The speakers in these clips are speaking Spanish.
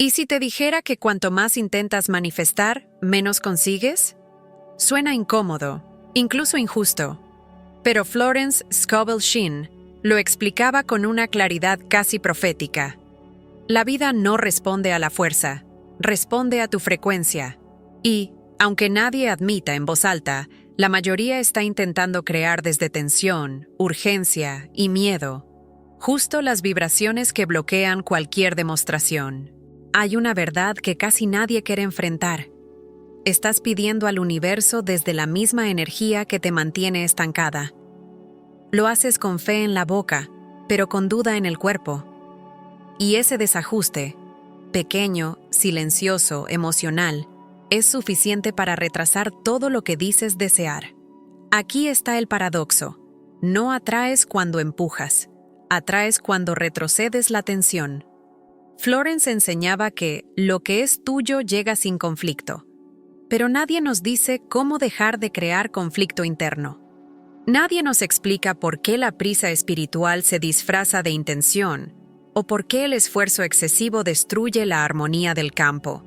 ¿Y si te dijera que cuanto más intentas manifestar, menos consigues? Suena incómodo, incluso injusto. Pero Florence Scovel Shinn lo explicaba con una claridad casi profética. La vida no responde a la fuerza, responde a tu frecuencia. Y, aunque nadie admita en voz alta, la mayoría está intentando crear desde tensión, urgencia y miedo, justo las vibraciones que bloquean cualquier demostración. Hay una verdad que casi nadie quiere enfrentar. Estás pidiendo al universo desde la misma energía que te mantiene estancada. Lo haces con fe en la boca, pero con duda en el cuerpo. Y ese desajuste, pequeño, silencioso, emocional, es suficiente para retrasar todo lo que dices desear. Aquí está el paradoxo. No atraes cuando empujas, atraes cuando retrocedes la tensión. Florence enseñaba que lo que es tuyo llega sin conflicto. Pero nadie nos dice cómo dejar de crear conflicto interno. Nadie nos explica por qué la prisa espiritual se disfraza de intención, o por qué el esfuerzo excesivo destruye la armonía del campo.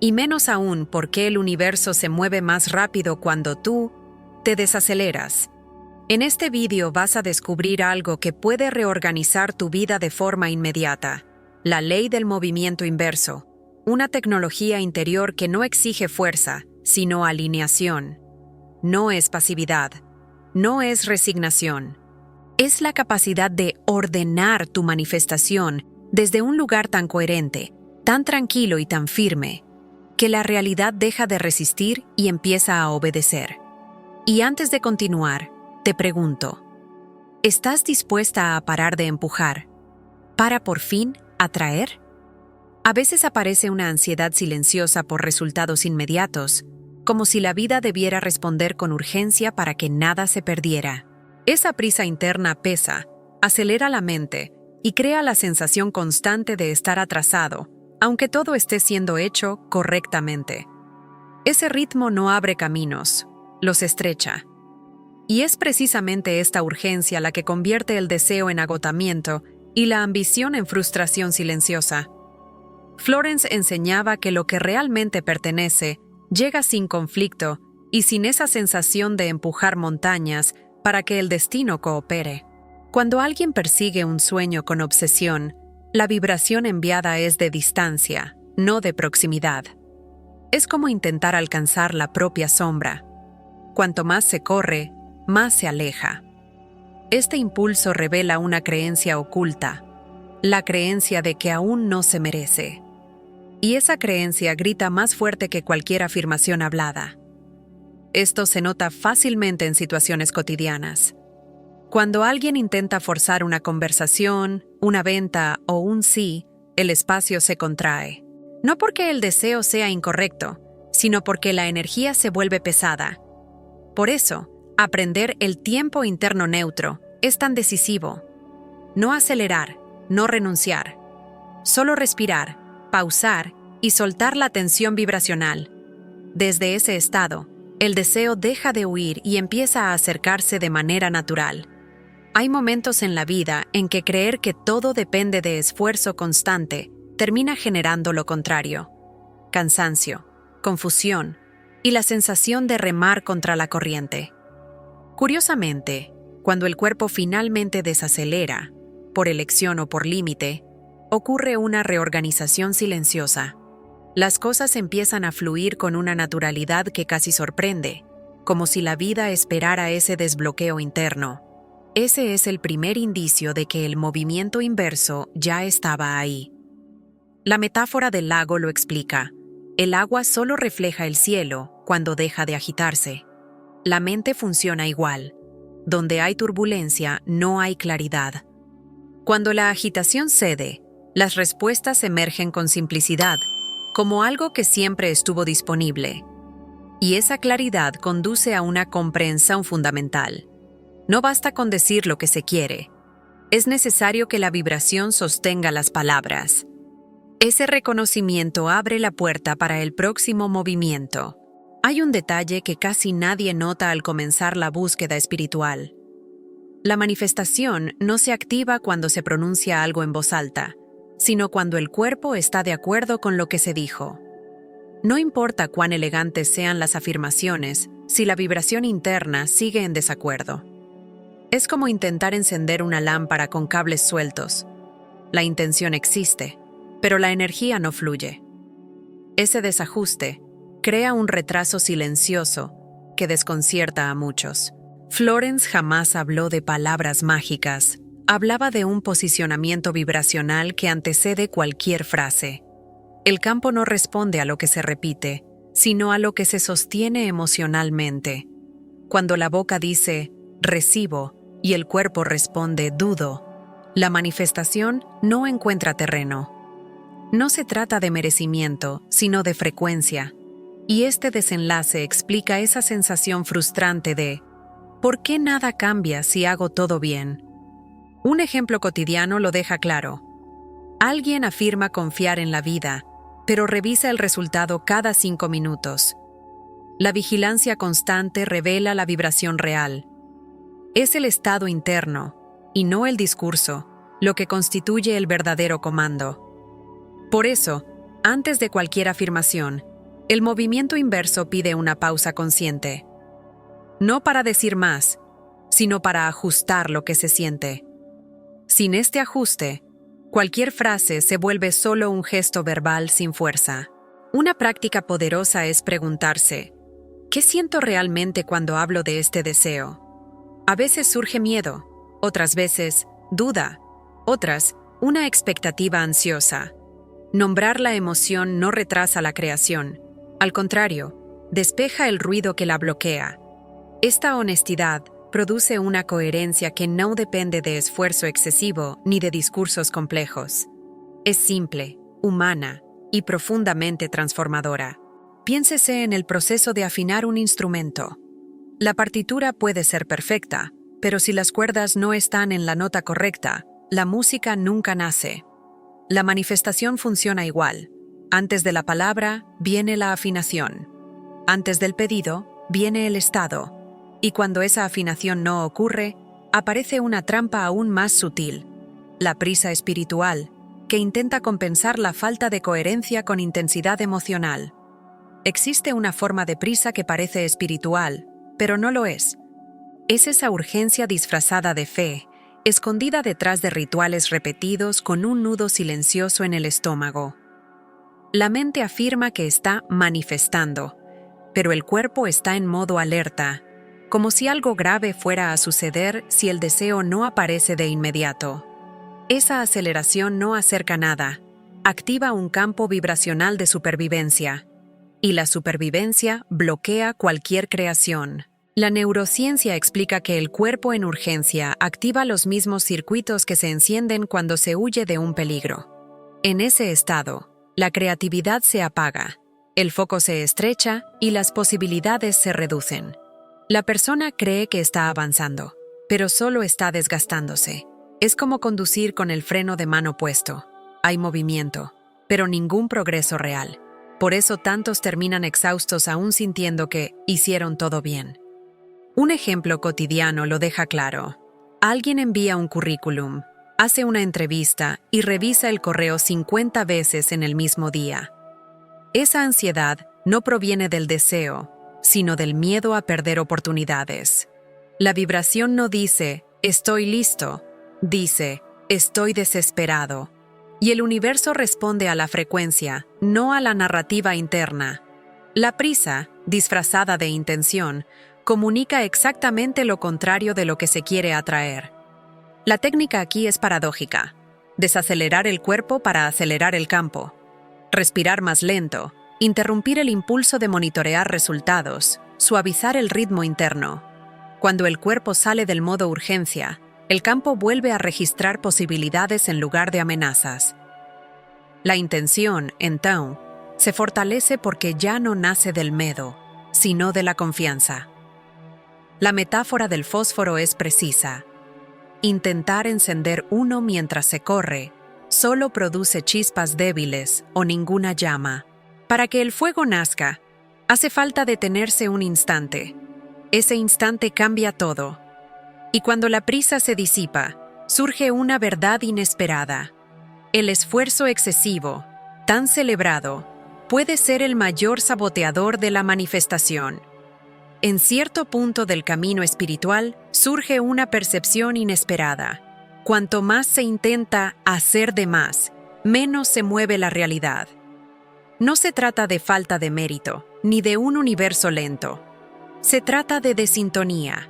Y menos aún por qué el universo se mueve más rápido cuando tú te desaceleras. En este vídeo vas a descubrir algo que puede reorganizar tu vida de forma inmediata: la ley del movimiento inverso, una tecnología interior que no exige fuerza, sino alineación. No es pasividad, no es resignación. Es la capacidad de ordenar tu manifestación desde un lugar tan coherente, tan tranquilo y tan firme, que la realidad deja de resistir y empieza a obedecer. Y antes de continuar, te pregunto, ¿estás dispuesta a parar de empujar para por fin atraer? A veces aparece una ansiedad silenciosa por resultados inmediatos, como si la vida debiera responder con urgencia para que nada se perdiera. Esa prisa interna pesa, acelera la mente y crea la sensación constante de estar atrasado, aunque todo esté siendo hecho correctamente. Ese ritmo no abre caminos, los estrecha. Y es precisamente esta urgencia la que convierte el deseo en agotamiento y la ambición en frustración silenciosa. Florence enseñaba que lo que realmente pertenece llega sin conflicto y sin esa sensación de empujar montañas para que el destino coopere. Cuando alguien persigue un sueño con obsesión, la vibración enviada es de distancia, no de proximidad. Es como intentar alcanzar la propia sombra. Cuanto más se corre, más se aleja. Este impulso revela una creencia oculta, la creencia de que aún no se merece. Y esa creencia grita más fuerte que cualquier afirmación hablada. Esto se nota fácilmente en situaciones cotidianas. Cuando alguien intenta forzar una conversación, una venta o un sí, el espacio se contrae. No porque el deseo sea incorrecto, sino porque la energía se vuelve pesada. Por eso, aprender el tiempo interno neutro es tan decisivo. No acelerar, no renunciar. Solo respirar, pausar y soltar la tensión vibracional. Desde ese estado, el deseo deja de huir y empieza a acercarse de manera natural. Hay momentos en la vida en que creer que todo depende de esfuerzo constante termina generando lo contrario: cansancio, confusión y la sensación de remar contra la corriente. Curiosamente, cuando el cuerpo finalmente desacelera, por elección o por límite, ocurre una reorganización silenciosa. Las cosas empiezan a fluir con una naturalidad que casi sorprende, como si la vida esperara ese desbloqueo interno. Ese es el primer indicio de que el movimiento inverso ya estaba ahí. La metáfora del lago lo explica. El agua solo refleja el cielo cuando deja de agitarse. La mente funciona igual. Donde hay turbulencia, no hay claridad. Cuando la agitación cede, las respuestas emergen con simplicidad, como algo que siempre estuvo disponible. Y esa claridad conduce a una comprensión fundamental. No basta con decir lo que se quiere. Es necesario que la vibración sostenga las palabras. Ese reconocimiento abre la puerta para el próximo movimiento. Hay un detalle que casi nadie nota al comenzar la búsqueda espiritual. La manifestación no se activa cuando se pronuncia algo en voz alta, sino cuando el cuerpo está de acuerdo con lo que se dijo. No importa cuán elegantes sean las afirmaciones, si la vibración interna sigue en desacuerdo. Es como intentar encender una lámpara con cables sueltos. La intención existe, pero la energía no fluye. Ese desajuste crea un retraso silencioso que desconcierta a muchos. Florence jamás habló de palabras mágicas. Hablaba de un posicionamiento vibracional que antecede cualquier frase. El campo no responde a lo que se repite, sino a lo que se sostiene emocionalmente. Cuando la boca dice «recibo» y el cuerpo responde «dudo», la manifestación no encuentra terreno. No se trata de merecimiento, sino de frecuencia. Y este desenlace explica esa sensación frustrante de ¿por qué nada cambia si hago todo bien? Un ejemplo cotidiano lo deja claro. Alguien afirma confiar en la vida, pero revisa el resultado cada 5 minutos. La vigilancia constante revela la vibración real. Es el estado interno, y no el discurso, lo que constituye el verdadero comando. Por eso, antes de cualquier afirmación, el movimiento inverso pide una pausa consciente. No para decir más, sino para ajustar lo que se siente. Sin este ajuste, cualquier frase se vuelve solo un gesto verbal sin fuerza. Una práctica poderosa es preguntarse, ¿qué siento realmente cuando hablo de este deseo? A veces surge miedo, otras veces duda, otras una expectativa ansiosa. Nombrar la emoción no retrasa la creación. Al contrario, despeja el ruido que la bloquea. Esta honestidad produce una coherencia que no depende de esfuerzo excesivo ni de discursos complejos. Es simple, humana y profundamente transformadora. Piénsese en el proceso de afinar un instrumento. La partitura puede ser perfecta, pero si las cuerdas no están en la nota correcta, la música nunca nace. La manifestación funciona igual. Antes de la palabra viene la afinación. Antes del pedido viene el estado. Y cuando esa afinación no ocurre, aparece una trampa aún más sutil, la prisa espiritual, que intenta compensar la falta de coherencia con intensidad emocional. Existe una forma de prisa que parece espiritual, pero no lo es. Es esa urgencia disfrazada de fe, escondida detrás de rituales repetidos con un nudo silencioso en el estómago. La mente afirma que está manifestando, pero el cuerpo está en modo alerta, como si algo grave fuera a suceder si el deseo no aparece de inmediato. Esa aceleración no acerca nada, activa un campo vibracional de supervivencia, y la supervivencia bloquea cualquier creación. La neurociencia explica que el cuerpo en urgencia activa los mismos circuitos que se encienden cuando se huye de un peligro. En ese estado, la creatividad se apaga, el foco se estrecha y las posibilidades se reducen. La persona cree que está avanzando, pero solo está desgastándose. Es como conducir con el freno de mano puesto. Hay movimiento, pero ningún progreso real. Por eso tantos terminan exhaustos aún sintiendo que hicieron todo bien. Un ejemplo cotidiano lo deja claro. Alguien envía un currículum, hace una entrevista y revisa el correo 50 veces en el mismo día. Esa ansiedad no proviene del deseo, sino del miedo a perder oportunidades. La vibración no dice, estoy listo, dice, estoy desesperado. Y el universo responde a la frecuencia, no a la narrativa interna. La prisa, disfrazada de intención, comunica exactamente lo contrario de lo que se quiere atraer. La técnica aquí es paradójica. Desacelerar el cuerpo para acelerar el campo. Respirar más lento. Interrumpir el impulso de monitorear resultados, suavizar el ritmo interno. Cuando el cuerpo sale del modo urgencia, el campo vuelve a registrar posibilidades en lugar de amenazas. La intención, entonces, se fortalece porque ya no nace del miedo, sino de la confianza. La metáfora del fósforo es precisa. Intentar encender uno mientras se corre solo produce chispas débiles o ninguna llama. Para que el fuego nazca, hace falta detenerse un instante. Ese instante cambia todo. Y cuando la prisa se disipa, surge una verdad inesperada. El esfuerzo excesivo, tan celebrado, puede ser el mayor saboteador de la manifestación. En cierto punto del camino espiritual surge una percepción inesperada. Cuanto más se intenta hacer de más, menos se mueve la realidad. No se trata de falta de mérito, ni de un universo lento. Se trata de desintonía.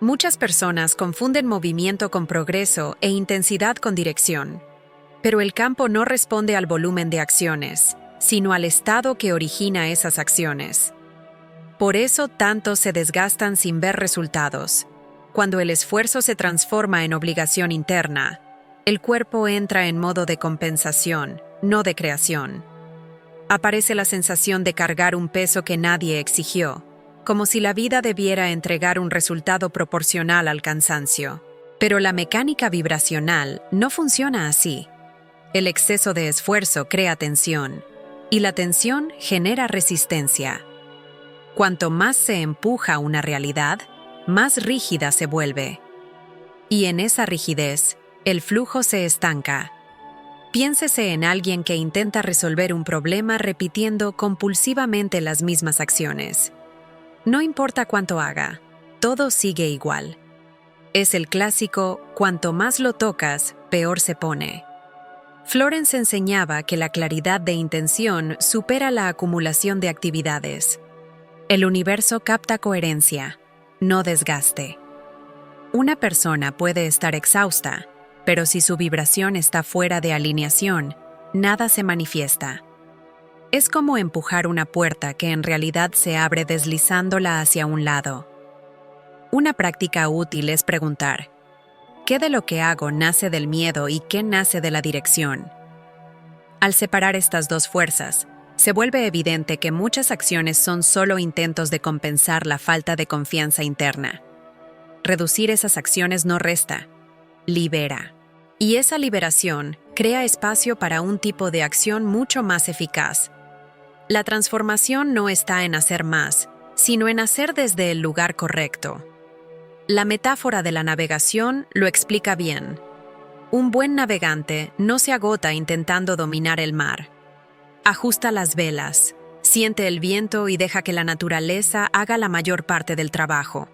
Muchas personas confunden movimiento con progreso e intensidad con dirección. Pero el campo no responde al volumen de acciones, sino al estado que origina esas acciones. Por eso tantos se desgastan sin ver resultados. Cuando el esfuerzo se transforma en obligación interna, el cuerpo entra en modo de compensación, no de creación. Aparece la sensación de cargar un peso que nadie exigió, como si la vida debiera entregar un resultado proporcional al cansancio. Pero la mecánica vibracional no funciona así. El exceso de esfuerzo crea tensión, y la tensión genera resistencia. Cuanto más se empuja una realidad, más rígida se vuelve. Y en esa rigidez, el flujo se estanca. Piénsese en alguien que intenta resolver un problema repitiendo compulsivamente las mismas acciones. No importa cuánto haga, todo sigue igual. Es el clásico, cuanto más lo tocas, peor se pone. Florence enseñaba que la claridad de intención supera la acumulación de actividades. El universo capta coherencia, no desgaste. Una persona puede estar exhausta, pero si su vibración está fuera de alineación, nada se manifiesta. Es como empujar una puerta que en realidad se abre deslizándola hacia un lado. Una práctica útil es preguntar: ¿qué de lo que hago nace del miedo y qué nace de la dirección? Al separar estas dos fuerzas, se vuelve evidente que muchas acciones son solo intentos de compensar la falta de confianza interna. Reducir esas acciones no resta, libera. Y esa liberación crea espacio para un tipo de acción mucho más eficaz. La transformación no está en hacer más, sino en hacer desde el lugar correcto. La metáfora de la navegación lo explica bien. Un buen navegante no se agota intentando dominar el mar. Ajusta las velas, siente el viento y deja que la naturaleza haga la mayor parte del trabajo.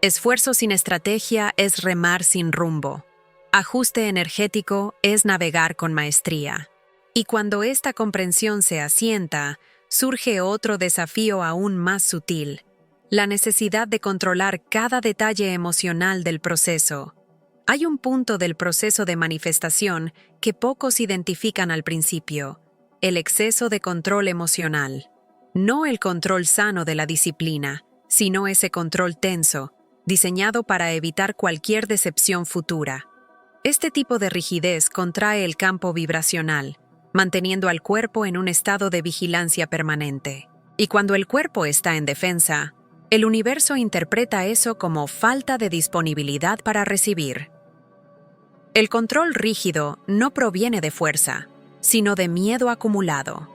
Esfuerzo sin estrategia es remar sin rumbo. Ajuste energético es navegar con maestría. Y cuando esta comprensión se asienta, surge otro desafío aún más sutil: la necesidad de controlar cada detalle emocional del proceso. Hay un punto del proceso de manifestación que pocos identifican al principio: el exceso de control emocional. No el control sano de la disciplina, sino ese control tenso, diseñado para evitar cualquier decepción futura. Este tipo de rigidez contrae el campo vibracional, manteniendo al cuerpo en un estado de vigilancia permanente. Y cuando el cuerpo está en defensa, el universo interpreta eso como falta de disponibilidad para recibir. El control rígido no proviene de fuerza, sino de miedo acumulado.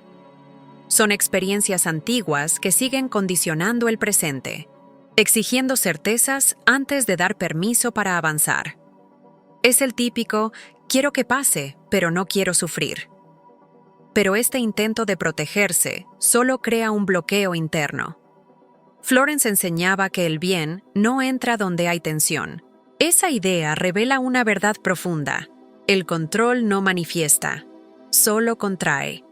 Son experiencias antiguas que siguen condicionando el presente, exigiendo certezas antes de dar permiso para avanzar. Es el típico: quiero que pase, pero no quiero sufrir. Pero este intento de protegerse solo crea un bloqueo interno. Florence enseñaba que el bien no entra donde hay tensión. Esa idea revela una verdad profunda: el control no manifiesta, solo contrae.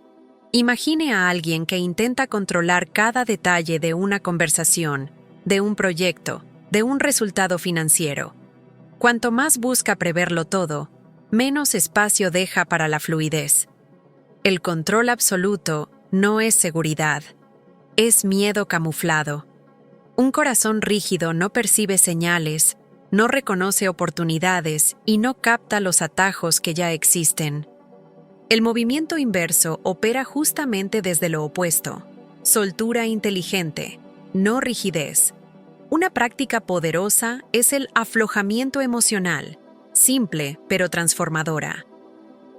Imagine a alguien que intenta controlar cada detalle de una conversación, de un proyecto, de un resultado financiero. Cuanto más busca preverlo todo, menos espacio deja para la fluidez. El control absoluto no es seguridad, es miedo camuflado. Un corazón rígido no percibe señales, no reconoce oportunidades y no capta los atajos que ya existen. El movimiento inverso opera justamente desde lo opuesto: soltura inteligente, no rigidez. Una práctica poderosa es el aflojamiento emocional, simple pero transformadora.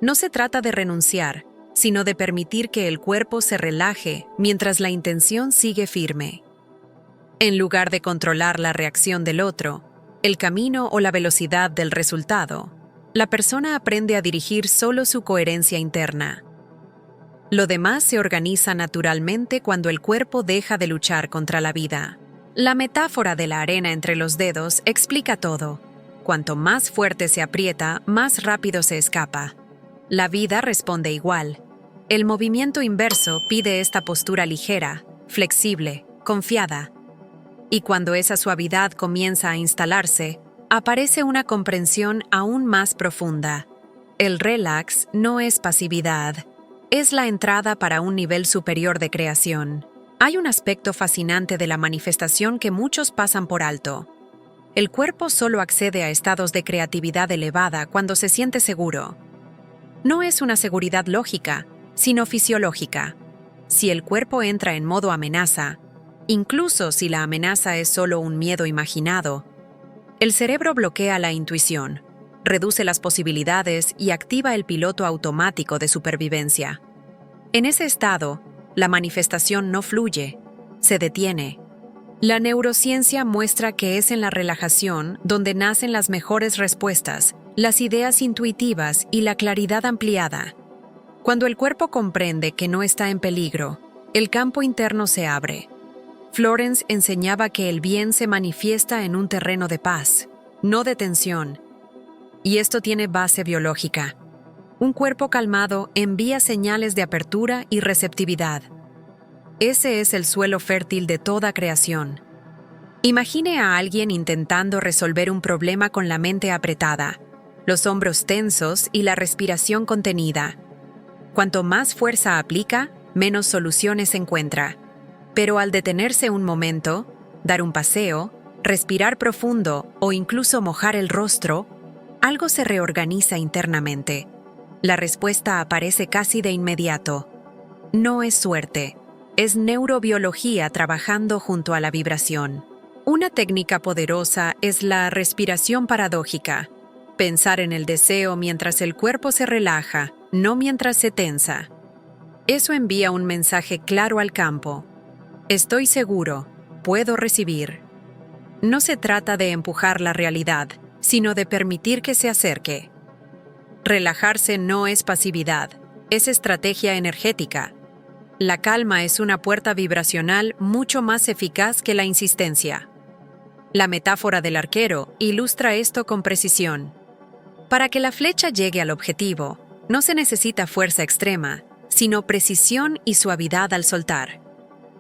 No se trata de renunciar, sino de permitir que el cuerpo se relaje mientras la intención sigue firme. En lugar de controlar la reacción del otro, el camino o la velocidad del resultado, La persona aprende a dirigir solo su coherencia interna. Lo demás se organiza naturalmente cuando el cuerpo deja de luchar contra la vida. La metáfora de la arena entre los dedos explica todo. Cuanto más fuerte se aprieta, más rápido se escapa. La vida responde igual. El movimiento inverso pide esta postura ligera, flexible, confiada. Y cuando esa suavidad comienza a instalarse, aparece una comprensión aún más profunda. El relax no es pasividad, es la entrada para un nivel superior de creación. Hay un aspecto fascinante de la manifestación que muchos pasan por alto. El cuerpo solo accede a estados de creatividad elevada cuando se siente seguro. No es una seguridad lógica, sino fisiológica. Si el cuerpo entra en modo amenaza, incluso si la amenaza es solo un miedo imaginado, el cerebro bloquea la intuición, reduce las posibilidades y activa el piloto automático de supervivencia. En ese estado, la manifestación no fluye, se detiene. La neurociencia muestra que es en la relajación donde nacen las mejores respuestas, las ideas intuitivas y la claridad ampliada. Cuando el cuerpo comprende que no está en peligro, el campo interno se abre. Florence enseñaba que el bien se manifiesta en un terreno de paz, no de tensión. Y esto tiene base biológica. Un cuerpo calmado envía señales de apertura y receptividad. Ese es el suelo fértil de toda creación. Imagine a alguien intentando resolver un problema con la mente apretada, los hombros tensos y la respiración contenida. Cuanto más fuerza aplica, menos soluciones encuentra. Pero al detenerse un momento, dar un paseo, respirar profundo o incluso mojar el rostro, algo se reorganiza internamente. La respuesta aparece casi de inmediato. No es suerte, es neurobiología trabajando junto a la vibración. Una técnica poderosa es la respiración paradójica. Pensar en el deseo mientras el cuerpo se relaja, no mientras se tensa. Eso envía un mensaje claro al campo. Estoy seguro, puedo recibir. No se trata de empujar la realidad, sino de permitir que se acerque. Relajarse no es pasividad, es estrategia energética. La calma es una puerta vibracional mucho más eficaz que la insistencia. La metáfora del arquero ilustra esto con precisión. Para que la flecha llegue al objetivo, no se necesita fuerza extrema, sino precisión y suavidad al soltar.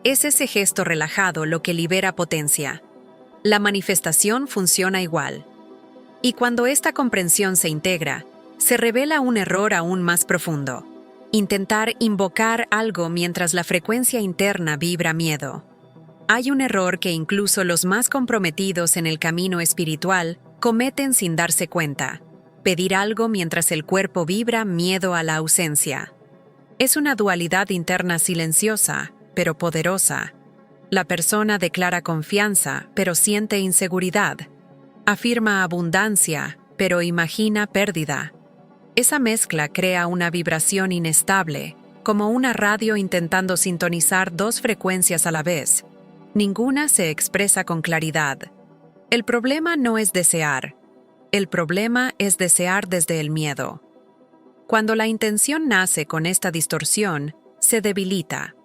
Es ese gesto relajado lo que libera potencia. La manifestación funciona igual. Y cuando esta comprensión se integra, se revela un error aún más profundo. Intentar invocar algo mientras la frecuencia interna vibra miedo. Hay un error que incluso los más comprometidos en el camino espiritual cometen sin darse cuenta: pedir algo mientras el cuerpo vibra miedo a la ausencia. Es una dualidad interna silenciosa, pero poderosa. La persona declara confianza, pero siente inseguridad. Afirma abundancia, pero imagina pérdida. Esa mezcla crea una vibración inestable, como una radio intentando sintonizar dos frecuencias a la vez. Ninguna se expresa con claridad. El problema no es desear. El problema es desear desde el miedo. Cuando la intención nace con esta distorsión, se debilita.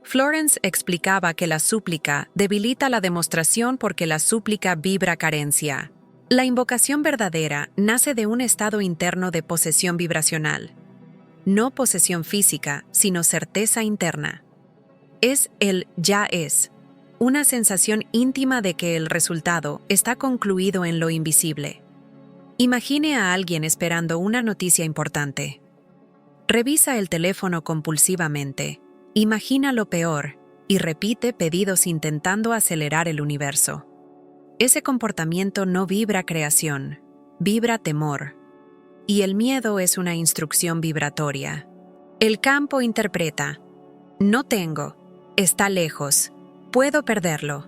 Florence explicaba que la súplica debilita la demostración porque la súplica vibra carencia. La invocación verdadera nace de un estado interno de posesión vibracional. No posesión física, sino certeza interna. Es el ya es, una sensación íntima de que el resultado está concluido en lo invisible. Imagine a alguien esperando una noticia importante. Revisa el teléfono compulsivamente, imagina lo peor y repite pedidos intentando acelerar el universo. Ese comportamiento no vibra creación, vibra temor. Y el miedo es una instrucción vibratoria. El campo interpreta: no tengo, está lejos, puedo perderlo.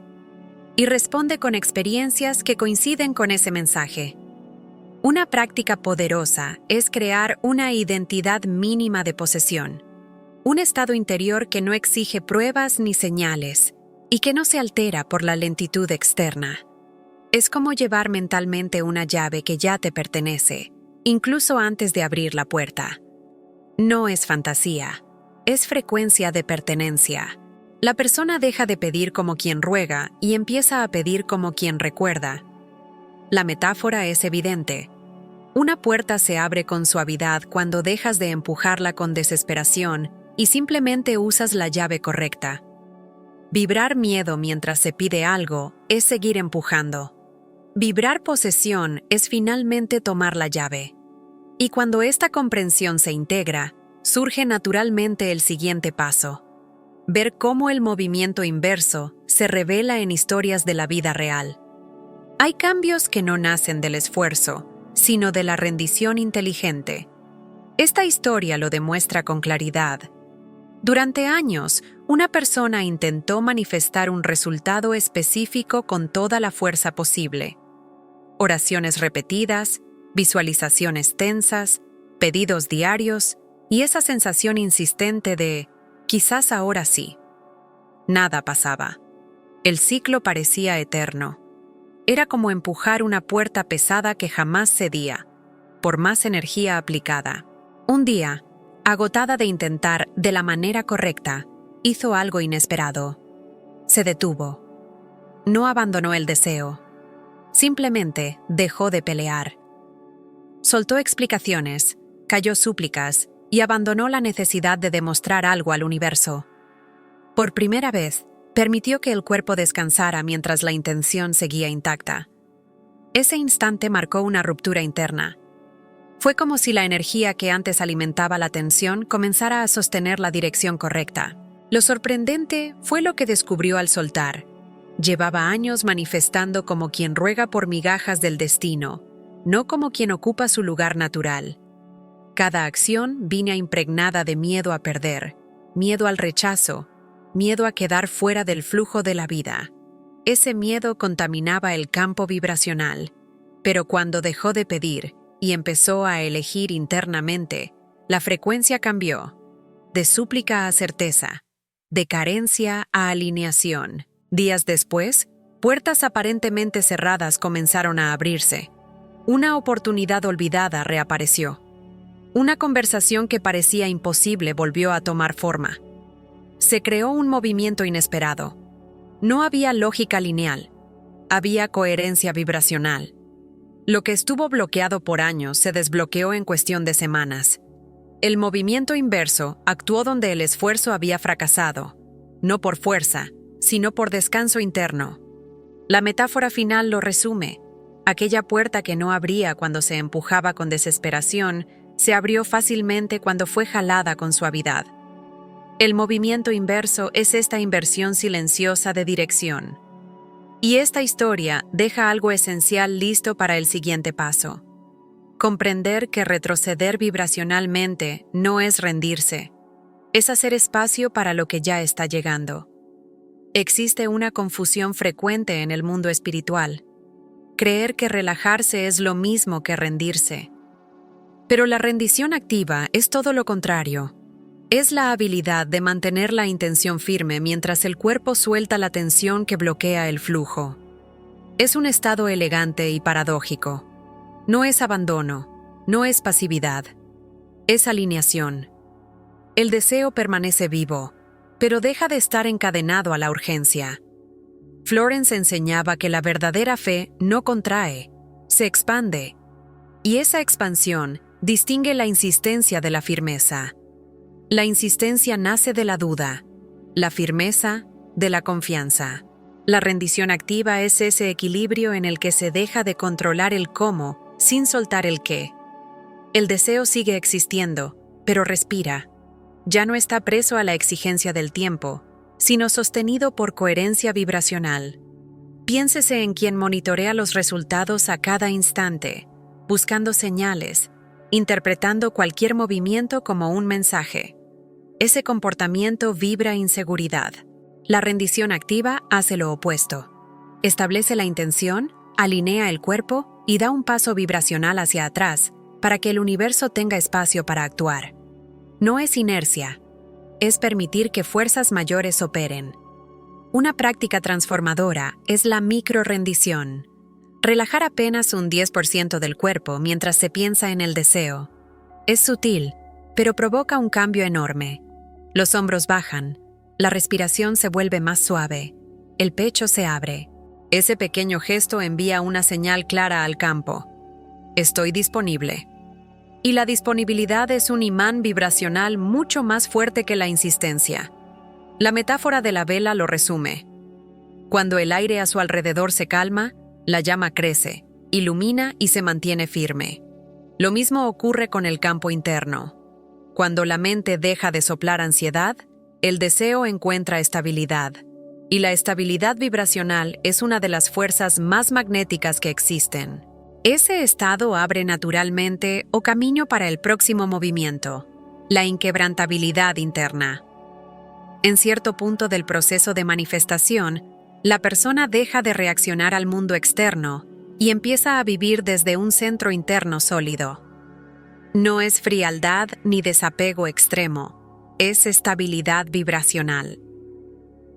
Y responde con experiencias que coinciden con ese mensaje. Una práctica poderosa es crear una identidad mínima de posesión, un estado interior que no exige pruebas ni señales y que no se altera por la lentitud externa. Es como llevar mentalmente una llave que ya te pertenece, incluso antes de abrir la puerta. No es fantasía, es frecuencia de pertenencia. La persona deja de pedir como quien ruega y empieza a pedir como quien recuerda. La metáfora es evidente. Una puerta se abre con suavidad cuando dejas de empujarla con desesperación y simplemente usas la llave correcta. Vibrar miedo mientras se pide algo es seguir empujando. Vibrar posesión es finalmente tomar la llave. Y cuando esta comprensión se integra, surge naturalmente el siguiente paso: ver cómo el movimiento inverso se revela en historias de la vida real. Hay cambios que no nacen del esfuerzo, sino de la rendición inteligente. Esta historia lo demuestra con claridad. Durante años, una persona intentó manifestar un resultado específico con toda la fuerza posible. Oraciones repetidas, visualizaciones tensas, pedidos diarios y esa sensación insistente de «quizás ahora sí». Nada pasaba. El ciclo parecía eterno. Era como empujar una puerta pesada que jamás cedía, por más energía aplicada. Un día, agotada de intentar de la manera correcta, hizo algo inesperado. Se detuvo. No abandonó el deseo. Simplemente dejó de pelear. Soltó explicaciones, calló súplicas y abandonó la necesidad de demostrar algo al universo. Por primera vez, permitió que el cuerpo descansara mientras la intención seguía intacta. Ese instante marcó una ruptura interna. Fue como si la energía que antes alimentaba la tensión comenzara a sostener la dirección correcta. Lo sorprendente fue lo que descubrió al soltar. Llevaba años manifestando como quien ruega por migajas del destino, no como quien ocupa su lugar natural. Cada acción vino impregnada de miedo a perder, miedo al rechazo, miedo a quedar fuera del flujo de la vida. Ese miedo contaminaba el campo vibracional, pero cuando dejó de pedir y empezó a elegir internamente, la frecuencia cambió, de súplica a certeza, de carencia a alineación. Días después, puertas aparentemente cerradas comenzaron a abrirse. Una oportunidad olvidada reapareció. Una conversación que parecía imposible volvió a tomar forma. Se creó un movimiento inesperado. No había lógica lineal, había coherencia vibracional. Lo que estuvo bloqueado por años se desbloqueó en cuestión de semanas. El movimiento inverso actuó donde el esfuerzo había fracasado, no por fuerza, sino por descanso interno. La metáfora final lo resume. Aquella puerta que no abría cuando se empujaba con desesperación, se abrió fácilmente cuando fue jalada con suavidad. El movimiento inverso es esta inversión silenciosa de dirección. Y esta historia deja algo esencial listo para el siguiente paso. Comprender que retroceder vibracionalmente no es rendirse, es hacer espacio para lo que ya está llegando. Existe una confusión frecuente en el mundo espiritual. Creer que relajarse es lo mismo que rendirse. Pero la rendición activa es todo lo contrario. Es la habilidad de mantener la intención firme mientras el cuerpo suelta la tensión que bloquea el flujo. Es un estado elegante y paradójico. No es abandono, no es pasividad, es alineación. El deseo permanece vivo, pero deja de estar encadenado a la urgencia. Florence enseñaba que la verdadera fe no contrae, se expande, y esa expansión distingue la insistencia de la firmeza. La insistencia nace de la duda, la firmeza de la confianza. La rendición activa es ese equilibrio en el que se deja de controlar el cómo sin soltar el qué. El deseo sigue existiendo, pero respira. Ya no está preso a la exigencia del tiempo, sino sostenido por coherencia vibracional. Piénsese en quien monitorea los resultados a cada instante, buscando señales, interpretando cualquier movimiento como un mensaje. Ese comportamiento vibra inseguridad. La rendición activa hace lo opuesto. Establece la intención, alinea el cuerpo y da un paso vibracional hacia atrás para que el universo tenga espacio para actuar. No es inercia, es permitir que fuerzas mayores operen. Una práctica transformadora es la micro-rendición. Relajar apenas un 10% del cuerpo mientras se piensa en el deseo. Es sutil, pero provoca un cambio enorme. Los hombros bajan, la respiración se vuelve más suave, el pecho se abre. Ese pequeño gesto envía una señal clara al campo. Estoy disponible. Y la disponibilidad es un imán vibracional mucho más fuerte que la insistencia. La metáfora de la vela lo resume. Cuando el aire a su alrededor se calma, la llama crece, ilumina y se mantiene firme. Lo mismo ocurre con el campo interno. Cuando la mente deja de soplar ansiedad, el deseo encuentra estabilidad. Y la estabilidad vibracional es una de las fuerzas más magnéticas que existen. Ese estado abre naturalmente o camino para el próximo movimiento, la inquebrantabilidad interna. En cierto punto del proceso de manifestación, la persona deja de reaccionar al mundo externo y empieza a vivir desde un centro interno sólido. No es frialdad ni desapego extremo, es estabilidad vibracional.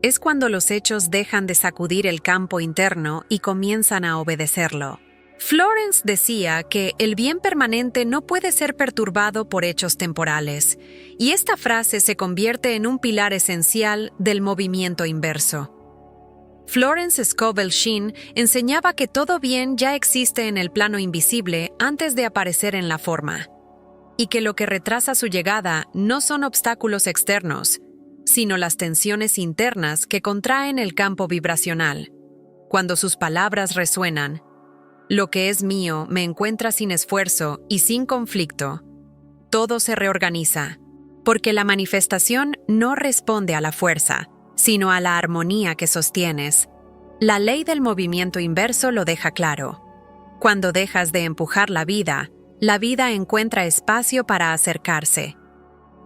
Es cuando los hechos dejan de sacudir el campo interno y comienzan a obedecerlo. Florence decía que el bien permanente no puede ser perturbado por hechos temporales, y esta frase se convierte en un pilar esencial del movimiento inverso. Florence Scovel Shinn enseñaba que todo bien ya existe en el plano invisible antes de aparecer en la forma, y que lo que retrasa su llegada no son obstáculos externos, sino las tensiones internas que contraen el campo vibracional. Cuando sus palabras resuenan, lo que es mío me encuentra sin esfuerzo y sin conflicto, todo se reorganiza, porque la manifestación no responde a la fuerza, sino a la armonía que sostienes. La ley del movimiento inverso lo deja claro. Cuando dejas de empujar la vida encuentra espacio para acercarse.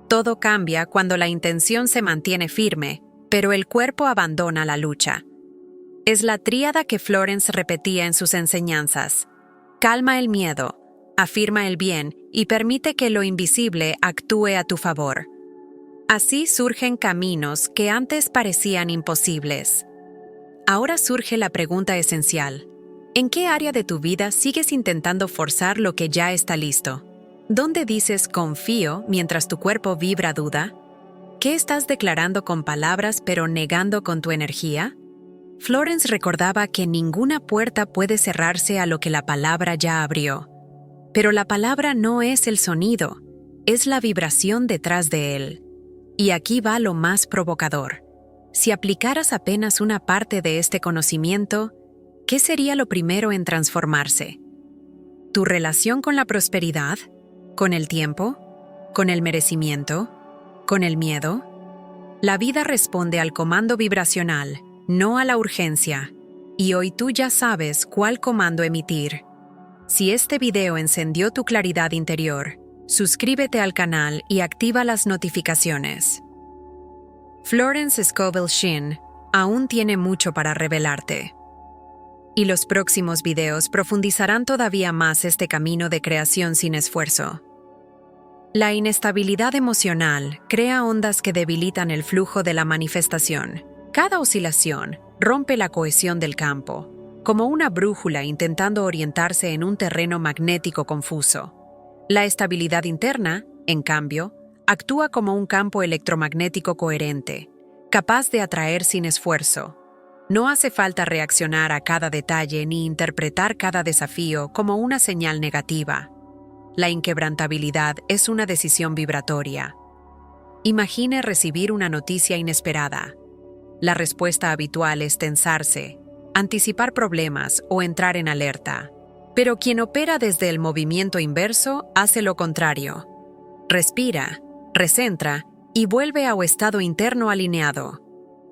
Todo cambia cuando la intención se mantiene firme, pero el cuerpo abandona la lucha. Es la tríada que Florence repetía en sus enseñanzas. Calma el miedo, afirma el bien y permite que lo invisible actúe a tu favor. Así surgen caminos que antes parecían imposibles. Ahora surge la pregunta esencial. ¿En qué área de tu vida sigues intentando forzar lo que ya está listo? ¿Dónde dices confío mientras tu cuerpo vibra duda? ¿Qué estás declarando con palabras pero negando con tu energía? Florence recordaba que ninguna puerta puede cerrarse a lo que la palabra ya abrió. Pero la palabra no es el sonido, es la vibración detrás de él. Y aquí va lo más provocador. Si aplicaras apenas una parte de este conocimiento, ¿qué sería lo primero en transformarse? ¿Tu relación con la prosperidad? ¿Con el tiempo? ¿Con el merecimiento? ¿Con el miedo? La vida responde al comando vibracional, no a la urgencia. Y hoy tú ya sabes cuál comando emitir. Si este video encendió tu claridad interior, suscríbete al canal y activa las notificaciones. Florence Scovel Shinn aún tiene mucho para revelarte. Y los próximos videos profundizarán todavía más este camino de creación sin esfuerzo. La inestabilidad emocional crea ondas que debilitan el flujo de la manifestación. Cada oscilación rompe la cohesión del campo, como una brújula intentando orientarse en un terreno magnético confuso. La estabilidad interna, en cambio, actúa como un campo electromagnético coherente, capaz de atraer sin esfuerzo. No hace falta reaccionar a cada detalle ni interpretar cada desafío como una señal negativa. La inquebrantabilidad es una decisión vibratoria. Imagine recibir una noticia inesperada. La respuesta habitual es tensarse, anticipar problemas o entrar en alerta. Pero quien opera desde el movimiento inverso hace lo contrario. Respira, recentra y vuelve a un estado interno alineado.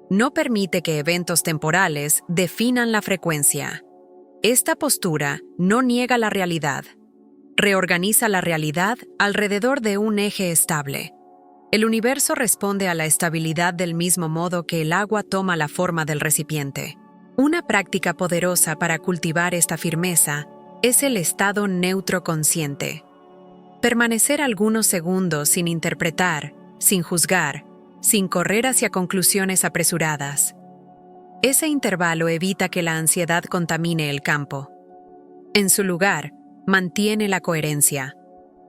No permite que eventos temporales definan la frecuencia. Esta postura no niega la realidad. Reorganiza la realidad alrededor de un eje estable. El universo responde a la estabilidad del mismo modo que el agua toma la forma del recipiente. Una práctica poderosa para cultivar esta firmeza es el estado neutro consciente. Permanecer algunos segundos sin interpretar, sin juzgar, sin correr hacia conclusiones apresuradas. Ese intervalo evita que la ansiedad contamine el campo. En su lugar, mantiene la coherencia.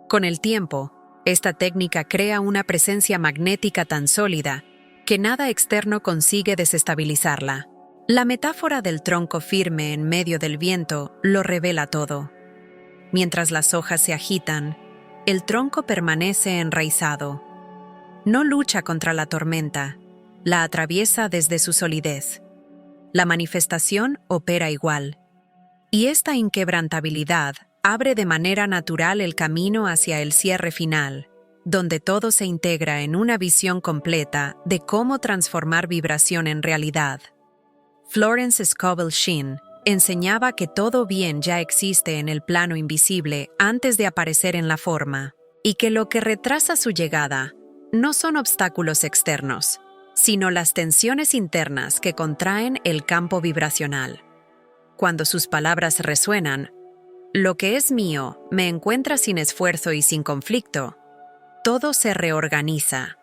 Con el tiempo, esta técnica crea una presencia magnética tan sólida que nada externo consigue desestabilizarla. La metáfora del tronco firme en medio del viento lo revela todo. Mientras las hojas se agitan, el tronco permanece enraizado. No lucha contra la tormenta, la atraviesa desde su solidez. La manifestación opera igual. Y esta inquebrantabilidad abre de manera natural el camino hacia el cierre final, donde todo se integra en una visión completa de cómo transformar vibración en realidad. Florence Scovel Shinn enseñaba que todo bien ya existe en el plano invisible antes de aparecer en la forma, y que lo que retrasa su llegada no son obstáculos externos, sino las tensiones internas que contraen el campo vibracional. Cuando sus palabras resuenan, lo que es mío me encuentra sin esfuerzo y sin conflicto, todo se reorganiza,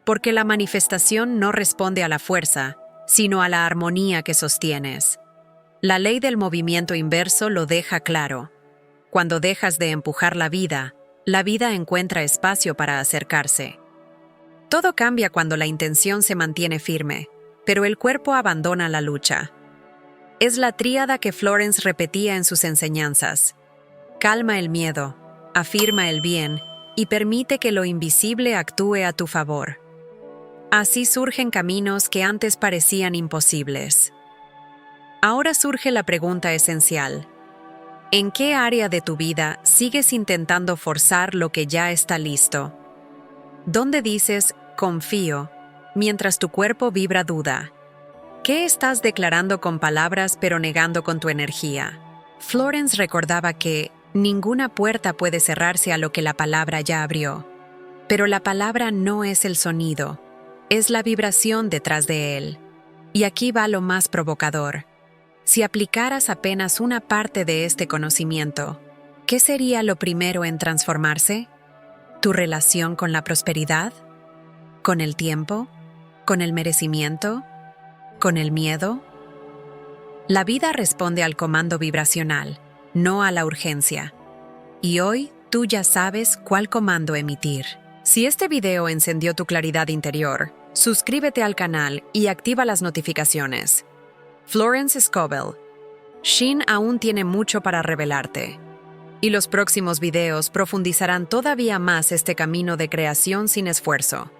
porque la manifestación no responde a la fuerza, sino a la armonía que sostienes. La ley del movimiento inverso lo deja claro. Cuando dejas de empujar la vida encuentra espacio para acercarse. Todo cambia cuando la intención se mantiene firme, pero el cuerpo abandona la lucha. Es la tríada que Florence repetía en sus enseñanzas. Calma el miedo, afirma el bien y permite que lo invisible actúe a tu favor. Así surgen caminos que antes parecían imposibles. Ahora surge la pregunta esencial. ¿En qué área de tu vida sigues intentando forzar lo que ya está listo? ¿Dónde dices, confío, mientras tu cuerpo vibra duda? ¿Qué estás declarando con palabras pero negando con tu energía? Florence recordaba que ninguna puerta puede cerrarse a lo que la palabra ya abrió. Pero la palabra no es el sonido, es la vibración detrás de él. Y aquí va lo más provocador. Si aplicaras apenas una parte de este conocimiento, ¿qué sería lo primero en transformarse? ¿Tu relación con la prosperidad? ¿Con el tiempo? ¿Con el merecimiento? ¿Con el miedo? La vida responde al comando vibracional, no a la urgencia. Y hoy tú ya sabes cuál comando emitir. Si este video encendió tu claridad interior, suscríbete al canal y activa las notificaciones. Florence Scovel Shinn aún tiene mucho para revelarte. Y los próximos videos profundizarán todavía más este camino de creación sin esfuerzo.